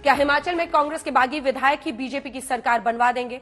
क्या हिमाचल में कांग्रेस के बागी विधायक ही बीजेपी की सरकार बनवा देंगे?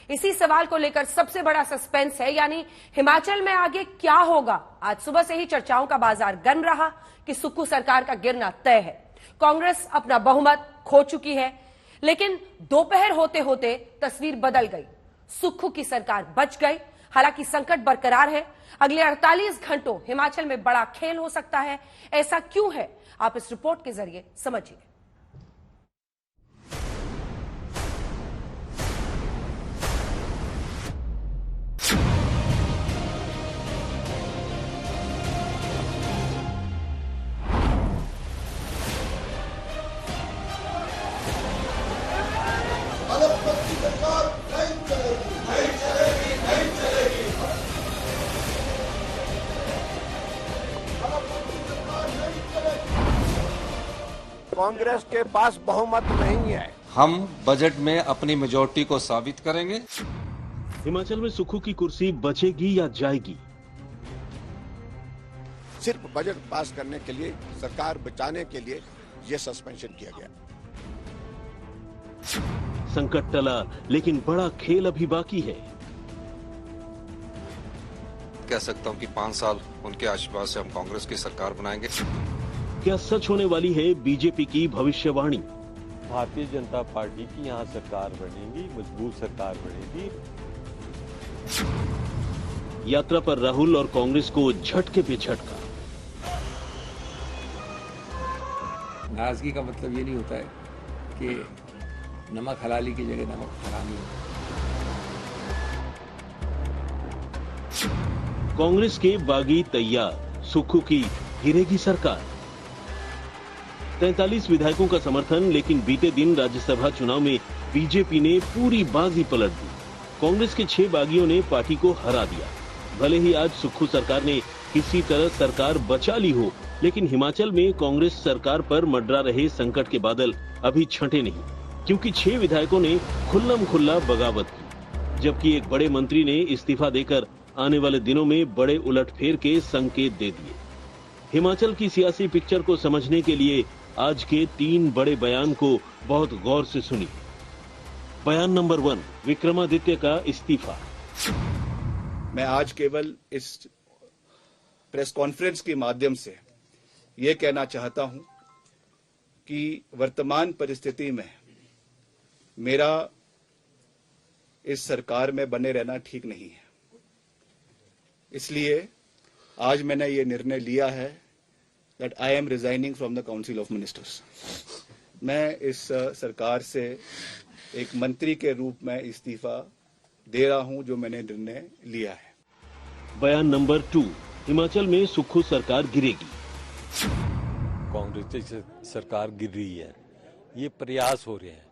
इसी सवाल को लेकर सबसे बड़ा सस्पेंस है, यानी हिमाचल में आगे क्या होगा। आज सुबह से ही चर्चाओं का बाजार गर्म रहा कि सुक्खू सरकार का गिरना तय है। कांग्रेस अपना बहुमत खो चुकी है, लेकिन दोपहर होते होते तस्वीर बदल गई। सुक्खू की सरकार बच गई। हालांकि संकट बरकरार है। अगले 48 घंटों हिमाचल में बड़ा खेल हो सकता है। ऐसा क्यों है, आप इस रिपोर्ट के जरिए समझिए। कांग्रेस के पास बहुमत नहीं है। हम बजट में अपनी मेजॉरिटी को साबित करेंगे। हिमाचल में सुक्खू की कुर्सी बचेगी या जाएगी? सिर्फ बजट पास करने के लिए, सरकार बचाने के लिए यह सस्पेंशन किया गया। संकट टला, लेकिन बड़ा खेल अभी बाकी है। कह सकता हूं कि 5 साल उनके आशीर्वाद से हम कांग्रेस की सरकार बनाएंगे। क्या सच होने वाली है बीजेपी की भविष्यवाणी? भारतीय जनता पार्टी की यहाँ सरकार बनेगी, मजबूत सरकार बनेगी। यात्रा पर राहुल और कांग्रेस को झटके पे झटका। नाराजगी का मतलब ये नहीं होता है कि नमक हलाली की जगह नमक हरामी हो। कांग्रेस के बागी तैयार, सुक्खू की गिरेगी सरकार। 43 विधायकों का समर्थन, लेकिन बीते दिन राज्यसभा चुनाव में बीजेपी ने पूरी बाजी पलट दी। कांग्रेस के 6 बागियों ने पार्टी को हरा दिया। भले ही आज सुक्खू सरकार ने किसी तरह सरकार बचा ली हो, लेकिन हिमाचल में कांग्रेस सरकार पर मंडरा रहे संकट के बादल अभी छंटे नहीं, क्योंकि 6 विधायकों ने खुल्लम खुल्ला बगावत की, जबकि एक बड़े मंत्री ने इस्तीफा देकर आने वाले दिनों में बड़े उलटफेर के संकेत दे दिए। हिमाचल की सियासी पिक्चर को समझने के लिए आज के 3 बड़े बयान को बहुत गौर से सुनिए। बयान नंबर 1, विक्रमादित्य का इस्तीफा। मैं आज केवल इस प्रेस कॉन्फ्रेंस के माध्यम से ये कहना चाहता हूं कि वर्तमान परिस्थिति में मेरा इस सरकार में बने रहना ठीक नहीं है। इसलिए आज मैंने ये निर्णय लिया है that I am resigning from the Council of Ministers। मैं इस सरकार से एक मंत्री के रूप में इस्तीफा दे रहा हूं, जो मैंने निर्णय लिया है। बयान नंबर 2, हिमाचल में सुक्खू सरकार गिरेगी। कांग्रेस की सरकार गिर रही है। ये प्रयास हो रहे हैं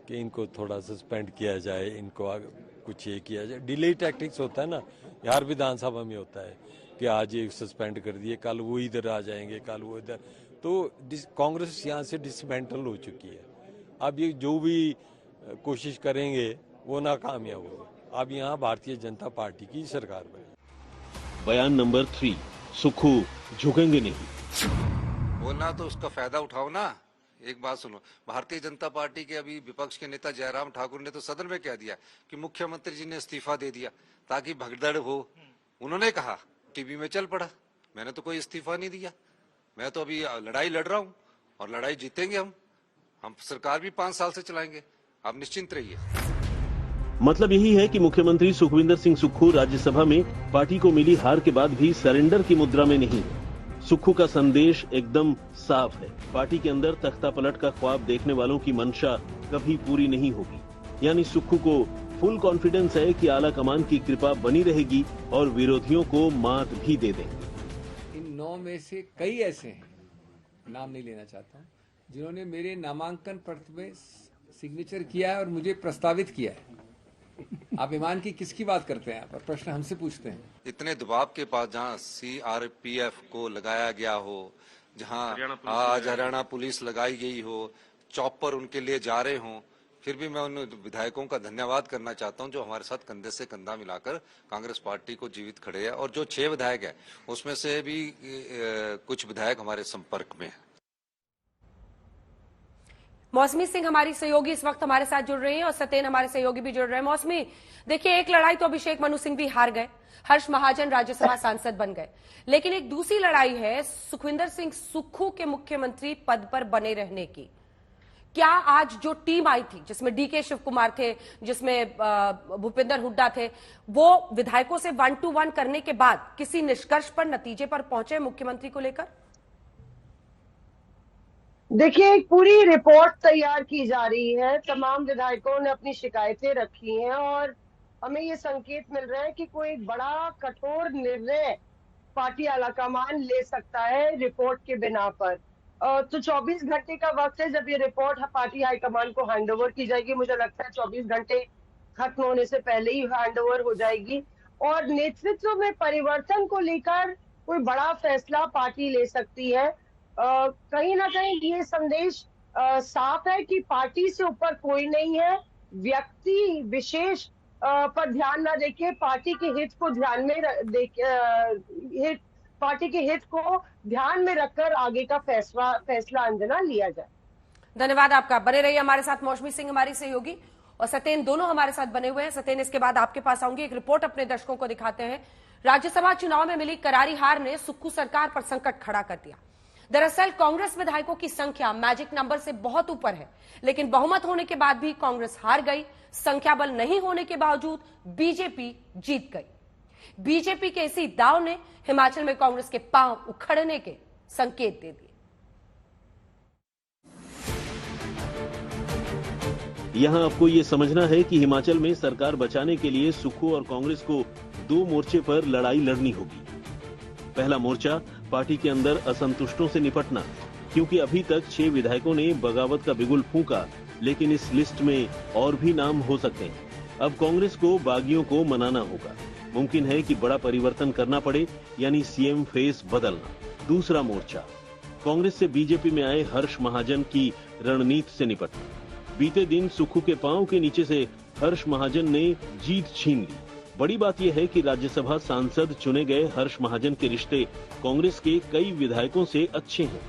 कि इनको थोड़ा सस्पेंड किया जाए, इनको कुछ ये किया जाए। डिले टैक्टिक्स होता है ना, यार विधानसभा में होता है कि आज ये सस्पेंड कर दिए, कल वो इधर आ जाएंगे, कल वो इधर। तो कांग्रेस यहाँ से डिसमेंटल हो चुकी है। अब ये जो भी कोशिश करेंगे वो नाकामयाब होगा। अब यहाँ भारतीय जनता पार्टी की सरकार बने। बयान नंबर 3, सुक्खू झुकेंगे नहीं। बोलना तो उसका फायदा उठाओ ना। एक बात सुनो, भारतीय जनता पार्टी के अभी विपक्ष के नेता जयराम ठाकुर ने तो सदन में कह दिया कि मुख्यमंत्री जी ने इस्तीफा दे दिया ताकि भगदड़ हो। उन्होंने कहा, टीवी में चल पड़ा, मैंने तो कोई इस्तीफा नहीं दिया। मैं तो अभी लड़ाई लड़ रहा हूँ और लड़ाई जीतेंगे हम सरकार भी 5 साल से चलाएंगे। आप निश्चिंत रहिए। मतलब यही है कि मुख्यमंत्री सुखविंदर सिंह सुक्खू राज्यसभा में पार्टी को मिली हार के बाद भी सरेंडर की मुद्रा में नहीं। सुक्खू का संदेश एकदम साफ है। पार्टी के अंदर तख्ता पलट का ख्वाब देखने वालों की मंशा कभी पूरी नहीं होगी। यानी सुक्खू को फुल कॉन्फिडेंस है कि आला कमान की कृपा बनी रहेगी और विरोधियों को मात भी दे देंगे। इन 9 में से कई ऐसे हैं, नाम नहीं लेना चाहता हूं, जिन्होंने मेरे नामांकन पत्र में सिग्नेचर किया है और मुझे प्रस्तावित किया है। आप ईमान की किसकी बात करते हैं? आप प्रश्न हमसे पूछते हैं। इतने दबाव के पास जहाँ CRPF को लगाया गया हो, जहाँ आज हरियाणा पुलिस लगाई गई हो, चॉपर उनके लिए जा रहे हों, फिर भी मैं उन विधायकों का धन्यवाद करना चाहता हूं जो हमारे साथ कंधे से कंधा मिलाकर कांग्रेस पार्टी को जीवित खड़े हैं। और जो 6 विधायक हैं उसमें से भी कुछ विधायक हमारे संपर्क में हैं। मौसमी सिंह हमारी सहयोगी इस वक्त हमारे साथ जुड़ रही हैं और सतेन हमारे सहयोगी भी जुड़ रहे हैं। मौसमी, देखिए, एक लड़ाई तो अभिषेक मनु सिंह भी हार गए, हर्ष महाजन राज्यसभा सांसद बन गए, लेकिन एक दूसरी लड़ाई है सुखविंदर सिंह सुक्खू के मुख्यमंत्री पद पर बने रहने की। क्या आज जो टीम आई थी, जिसमें डीके शिव कुमार थे, जिसमें भूपेंद्र हुड्डा थे, वो विधायकों से 1-to-1 करने के बाद किसी निष्कर्ष पर, नतीजे पर पहुंचे मुख्यमंत्री को लेकर? देखिए, एक पूरी रिपोर्ट तैयार की जा रही है। तमाम विधायकों ने अपनी शिकायतें रखी हैं और हमें ये संकेत मिल रहा है कि कोई बड़ा कठोर निर्णय पार्टी आलाकमान ले सकता है रिपोर्ट के बिना पर। तो 24 घंटे का वक्त है जब ये रिपोर्ट पार्टी हाईकमान को हैंडओवर की जाएगी। मुझे लगता है 24 घंटे खत्म होने से पहले ही हैंडओवर हो जाएगी और नेतृत्व में परिवर्तन को लेकर कोई बड़ा फैसला पार्टी ले सकती है। कहीं ना कहीं ये संदेश साफ है कि पार्टी से ऊपर कोई नहीं है। व्यक्ति विशेष पर ध्यान न देके पार्टी के हित को ध्यान में पार्टी के हित को ध्यान में रखकर आगे का फैसला अंजना लिया जाए। धन्यवाद आपका। बने रहिए हमारे साथ। मौसमी सिंह हमारी सहयोगी और सतेन दोनों हमारे साथ बने हुए हैं। सतेन, इसके बाद आपके पास आऊंगी। एक रिपोर्ट अपने दर्शकों को दिखाते हैं। राज्यसभा चुनाव में मिली करारी हार ने सुक्खू सरकार पर संकट खड़ा कर दिया। दरअसल कांग्रेस विधायकों की संख्या मैजिक नंबर से बहुत ऊपर है, लेकिन बहुमत होने के बाद भी कांग्रेस हार गई। संख्या बल नहीं होने के बावजूद बीजेपी जीत गई। बीजेपी के इसी दांव ने हिमाचल में कांग्रेस के पांव उखड़ने के संकेत दे दिए। यहां आपको ये समझना है कि हिमाचल में सरकार बचाने के लिए सुक्खू और कांग्रेस को 2 मोर्चे पर लड़ाई लड़नी होगी। पहला मोर्चा पार्टी के अंदर असंतुष्टों से निपटना, क्योंकि अभी तक 6 विधायकों ने बगावत का बिगुल फूंका, लेकिन इस लिस्ट में और भी नाम हो सकते हैं। अब कांग्रेस को बागियों को मनाना होगा। मुमकिन है कि बड़ा परिवर्तन करना पड़े, यानी सीएम फेस बदलना। दूसरा मोर्चा कांग्रेस से बीजेपी में आए हर्ष महाजन की रणनीति से निपटना। बीते दिन सुक्खू के पांव के नीचे से हर्ष महाजन ने जीत छीन ली। बड़ी बात यह है कि राज्यसभा सांसद चुने गए हर्ष महाजन के रिश्ते कांग्रेस के कई विधायकों से अच्छे हैं,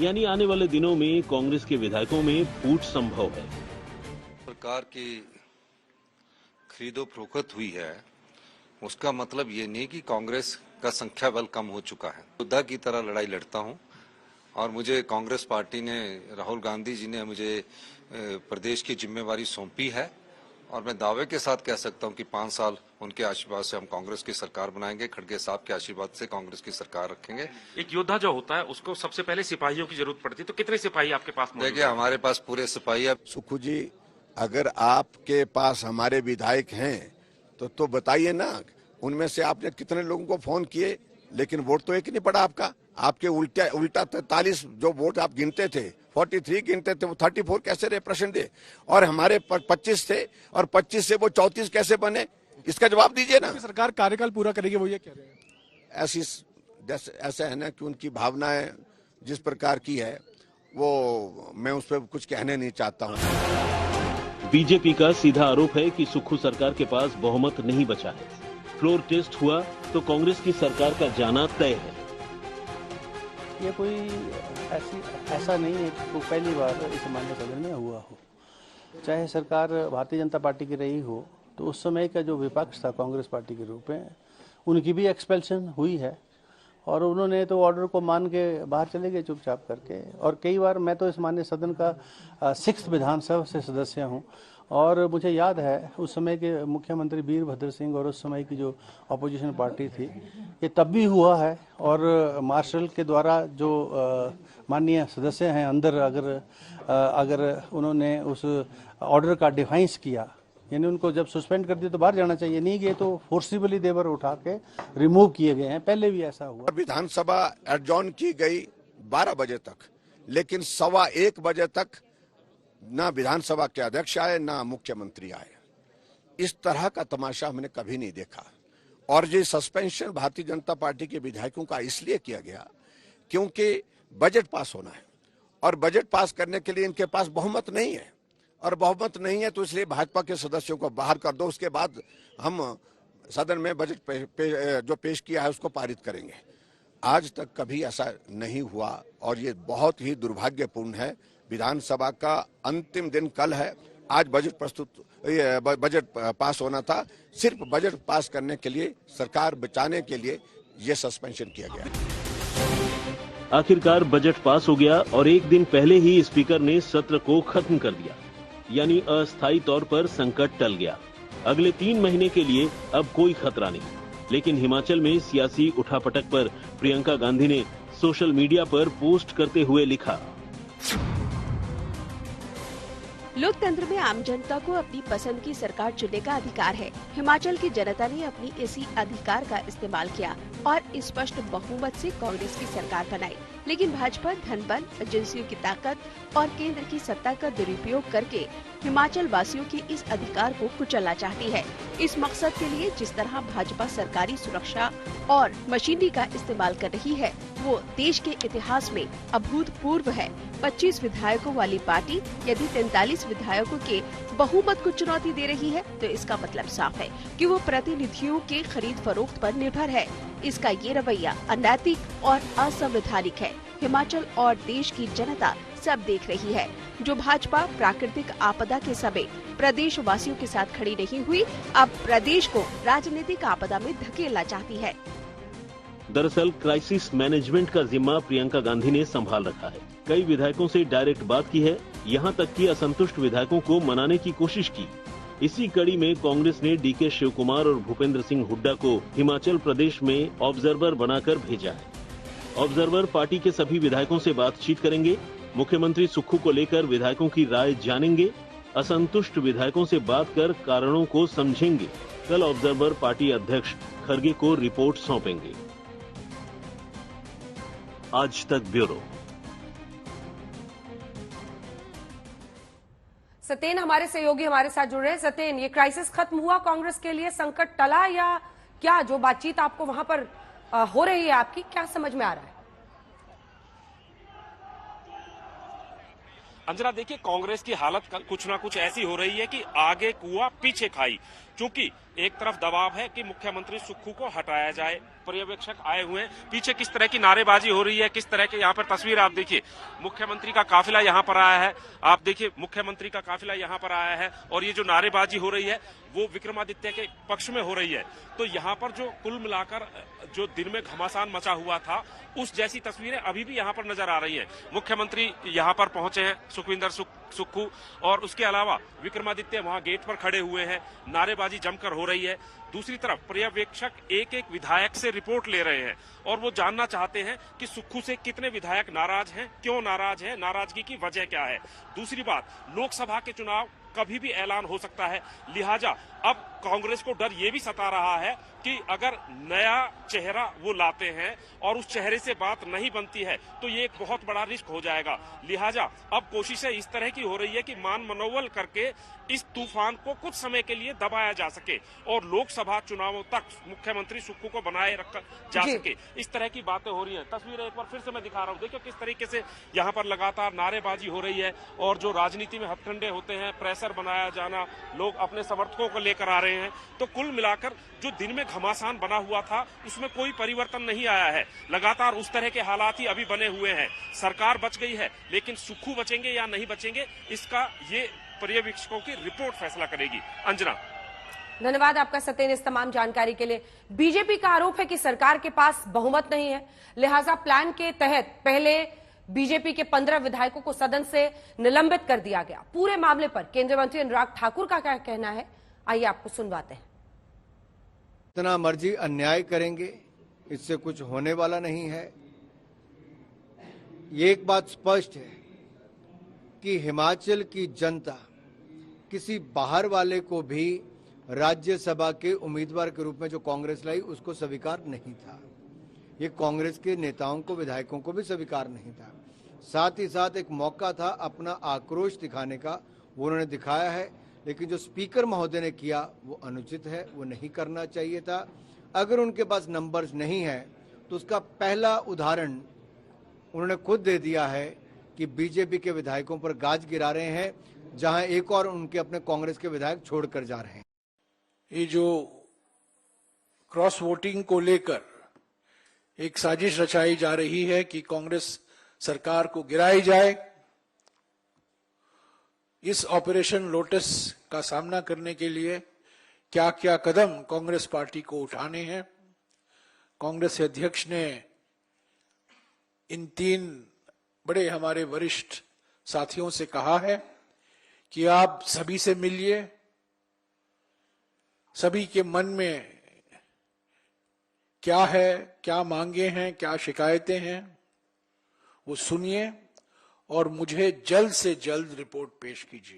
यानी आने वाले दिनों में कांग्रेस के विधायकों में फूट संभव है। सरकार की खरीदो फरोख्त हुई है, उसका मतलब ये नहीं कि कांग्रेस का संख्या बल कम हो चुका है। योद्धा की तरह लड़ाई लड़ता हूं और मुझे कांग्रेस पार्टी ने, राहुल गांधी जी ने मुझे प्रदेश की जिम्मेवारी सौंपी है और मैं दावे के साथ कह सकता हूं कि 5 साल उनके आशीर्वाद से हम कांग्रेस की सरकार बनाएंगे। खड़गे साहब के आशीर्वाद से कांग्रेस की सरकार रखेंगे। एक योद्धा जो होता है उसको सबसे पहले सिपाहियों की जरूरत पड़ती है, तो कितने सिपाही आपके पास मौजूद हैं? देखिए, हमारे पास पूरे सिपाही है। सुक्खू जी, अगर आपके पास हमारे विधायक हैं तो बताइए ना, उनमें से आपने कितने लोगों को फोन किए, लेकिन वोट तो एक ही नहीं पड़ा आपका। आपके उल्टा 43 जो वोट आप गिनते थे, 43 गिनते थे, वो 34 कैसे रिप्रेजेंट दे? और हमारे 25 थे और 25 से वो 34 कैसे बने? इसका जवाब दीजिए ना। सरकार कार्यकाल पूरा करेगी, वो ये कह रहे हैं। ऐसा है ना कि उनकी भावनाएं जिस प्रकार की है, वो मैं उस पर कुछ कहने नहीं चाहता हूँ। बीजेपी का सीधा आरोप है कि सुक्खू सरकार के पास बहुमत नहीं बचा है। फ्लोर टेस्ट हुआ तो कांग्रेस की सरकार का जाना तय है। ये कोई ऐसा नहीं है कि पहली बार इस मान्य सदन में हुआ हो। चाहे सरकार भारतीय जनता पार्टी की रही हो, तो उस समय का जो विपक्ष था कांग्रेस पार्टी के रूप में, उनकी भी एक्सपेल्शन हुई है और उन्होंने तो ऑर्डर को मान के बाहर चले गए चुपचाप करके। और कई बार मैं तो इस मान्य सदन का 6th विधानसभा से सदस्य हूँ और मुझे याद है उस समय के मुख्यमंत्री वीरभद्र सिंह और उस समय की जो अपोजिशन पार्टी थी, ये तब भी हुआ है। और मार्शल के द्वारा जो माननीय सदस्य हैं अंदर, अगर उन्होंने उस ऑर्डर का डिफाइंस किया, यानी उनको जब सस्पेंड कर दिया तो बाहर जाना चाहिए, नहीं गए तो फोर्सिबली देवर उठा के रिमूव किए गए हैं। पहले भी ऐसा हुआ। विधानसभा एडजॉर्न की गई 12 बजे तक, लेकिन 1:15 बजे तक ना विधानसभा के अध्यक्ष आए, ना मुख्यमंत्री आए। इस तरह का तमाशा हमने कभी नहीं देखा। और ये सस्पेंशन भारतीय जनता पार्टी के विधायकों का इसलिए किया गया क्योंकि बजट पास होना है और बजट पास करने के लिए इनके पास बहुमत नहीं है, और बहुमत नहीं है तो इसलिए भाजपा के सदस्यों को बाहर कर दो, उसके बाद हम सदन में बजट जो पेश किया है उसको पारित करेंगे। आज तक कभी ऐसा नहीं हुआ और ये बहुत ही दुर्भाग्यपूर्ण है विधानसभा का अंतिम दिन कल है। आज बजट पास होना था। सिर्फ बजट पास करने के लिए, सरकार बचाने के लिए ये सस्पेंशन किया गया। आखिरकार बजट पास हो गया और एक दिन पहले ही स्पीकर ने सत्र को खत्म कर दिया, यानी अस्थायी तौर पर संकट टल गया। अगले 3 महीने के लिए अब कोई खतरा नहीं। लेकिन हिमाचल में सियासी उठापटक पर प्रियंका गांधी ने सोशल मीडिया पर पोस्ट करते हुए लिखा, लोकतंत्र में आम जनता को अपनी पसंद की सरकार चुनने का अधिकार है। हिमाचल की जनता ने अपनी इसी अधिकार का इस्तेमाल किया और स्पष्ट बहुमत से कांग्रेस की सरकार बनाई। लेकिन भाजपा धनबल, एजेंसियों की ताकत और केंद्र की सत्ता का दुरुपयोग करके हिमाचल वासियों के इस अधिकार को कुचलना चाहती है। इस मकसद के लिए जिस तरह भाजपा सरकारी सुरक्षा और मशीनरी का इस्तेमाल कर रही है, वो देश के इतिहास में अभूतपूर्व है। 25 विधायकों वाली पार्टी यदि 43 विधायकों के बहुमत को चुनौती दे रही है, तो इसका मतलब साफ है कि वो प्रतिनिधियों के खरीद फरोख्त पर निर्भर है। इसका ये रवैया अनैतिक और असंवैधानिक है। हिमाचल और देश की जनता सब देख रही है। जो भाजपा प्राकृतिक आपदा के समय प्रदेश वासियों के साथ खड़ी नहीं हुई, अब प्रदेश को राजनीतिक आपदा में धकेलना चाहती है। दरअसल क्राइसिस मैनेजमेंट का जिम्मा प्रियंका गांधी ने संभाल रखा है। कई विधायकों से डायरेक्ट बात की है, यहाँ तक कि असंतुष्ट विधायकों को मनाने की कोशिश की। इसी कड़ी में कांग्रेस ने डीके शिव कुमार और भूपेंद्र सिंह हुड्डा को हिमाचल प्रदेश में ऑब्जर्वर बनाकर भेजा है। ऑब्जर्वर पार्टी के सभी विधायकों से बातचीत करेंगे, मुख्यमंत्री सुक्खू को लेकर विधायकों की राय जानेंगे, असंतुष्ट विधायकों से बात कर कारणों को समझेंगे। कल ऑब्जर्वर पार्टी अध्यक्ष खरगे को रिपोर्ट सौंपेंगे। आज तक ब्यूरो। सतेन हमारे सहयोगी हमारे साथ जुड़ रहे हैं। सतेन, ये क्राइसिस खत्म हुआ कांग्रेस के लिए, संकट टला या क्या? जो बातचीत आपको वहां पर हो रही है, आपकी क्या समझ में आ रहा है? अंजना, देखिए, कांग्रेस की हालत कुछ ना कुछ ऐसी हो रही है कि आगे कुआं पीछे खाई। क्योंकि एक तरफ दबाव है कि मुख्यमंत्री सुक्खू को हटाया जाए, पर्यवेक्षक आए हुए हैं, पीछे किस तरह की नारेबाजी हो रही है, किस तरह के यहाँ पर तस्वीर आप देखिए, मुख्यमंत्री का काफिला यहाँ पर आया है, आप देखिए मुख्यमंत्री का काफिला यहाँ पर आया है और ये जो नारेबाजी हो रही है वो विक्रमादित्य के पक्ष में हो रही है। तो यहाँ पर जो कुल मिलाकर जो दिन में घमासान मचा हुआ था, उस जैसी तस्वीरें अभी भी यहाँ पर नजर आ रही है। मुख्यमंत्री यहाँ पर पहुंचे हैं, सुखविंदर सुक्खू, और उसके अलावा विक्रमादित्य वहां गेट पर खड़े हुए हैं, नारेबाजी जमकर हो रही है। दूसरी तरफ पर्यवेक्षक एक एक विधायक से रिपोर्ट ले रहे हैं और वो जानना चाहते हैं कि सुक्खू से कितने विधायक नाराज हैं, क्यों नाराज हैं, नाराजगी की वजह क्या है। दूसरी बात, लोकसभा के चुनाव कभी भी ऐलान हो सकता है, लिहाजा अब कांग्रेस को डर ये भी सता रहा है कि अगर नया चेहरा वो लाते हैं और उस चेहरे से बात नहीं बनती है तो ये एक बहुत बड़ा रिस्क हो जाएगा। लिहाजा अब कोशिशें इस तरह की हो रही है कि मान मनोबल करके इस तूफान को कुछ समय के लिए दबाया जा सके और लोकसभा चुनावों तक मुख्यमंत्री सुक्खू को बनाए रखा जा सके। इस तरह की बातें हो रही हैं। तस्वीरें एक बार फिर से मैं दिखा रहा हूँ, देखिए किस तरीके से यहाँ पर लगातार नारेबाजी हो रही है और जो राजनीति में हथकंडे होते हैं, प्रेशर बनाया जाना, लोग अपने समर्थकों को लेकर आ रहे हैं। तो कुल मिलाकर जो दिन में घमासान बना हुआ था उसमें कोई परिवर्तन नहीं आया है। लगातार उस तरह के हालात ही अभी बने हुए हैं। सरकार बच गई है, लेकिन सुक्खू बचेंगे या नहीं बचेंगे, इसका ये पर्यवेक्षकों की रिपोर्ट फैसला करेगी। अंजना, धन्यवाद आपका सतेन इस तमाम जानकारी के लिए। बीजेपी का आरोप है कि सरकार के पास बहुमत नहीं है, लिहाजा प्लान के तहत पहले बीजेपी के 15 विधायकों को सदन से निलंबित कर दिया गया। पूरे मामले पर केंद्रीय मंत्री अनुराग ठाकुर का क्या कहना है, आइए आपको सुनवाते हैं। इतना मर्जी अन्याय करेंगे, इससे कुछ होने वाला नहीं है। ये एक बात स्पष्ट है कि हिमाचल की जनता किसी बाहर वाले को भी राज्यसभा के उम्मीदवार के रूप में जो कांग्रेस लाई उसको स्वीकार नहीं था। ये कांग्रेस के नेताओं को, विधायकों को भी स्वीकार नहीं था। साथ ही साथ एक मौका था अपना आक्रोश दिखाने का, वो उन्होंने दिखाया है, लेकिन जो स्पीकर महोदय ने किया वो अनुचित है, वो नहीं करना चाहिए था। अगर उनके पास नंबर्स नहीं है तो उसका पहला उदाहरण उन्होंने खुद दे दिया है कि बीजेपी के विधायकों पर गाज गिरा रहे हैं, जहां एक और उनके अपने कांग्रेस के विधायक छोड़कर जा रहे हैं। ये जो क्रॉस वोटिंग को लेकर एक साजिश रचाई जा रही है कि कांग्रेस सरकार को गिराई जाए, इस ऑपरेशन लोटस का सामना करने के लिए क्या क्या कदम कांग्रेस पार्टी को उठाने हैं। कांग्रेस अध्यक्ष ने इन 3 बड़े हमारे वरिष्ठ साथियों से कहा है कि आप सभी से मिलिए, सभी के मन में क्या है, क्या मांगे हैं, क्या शिकायतें हैं, वो सुनिए और मुझे जल्द से जल्द रिपोर्ट पेश कीजिए।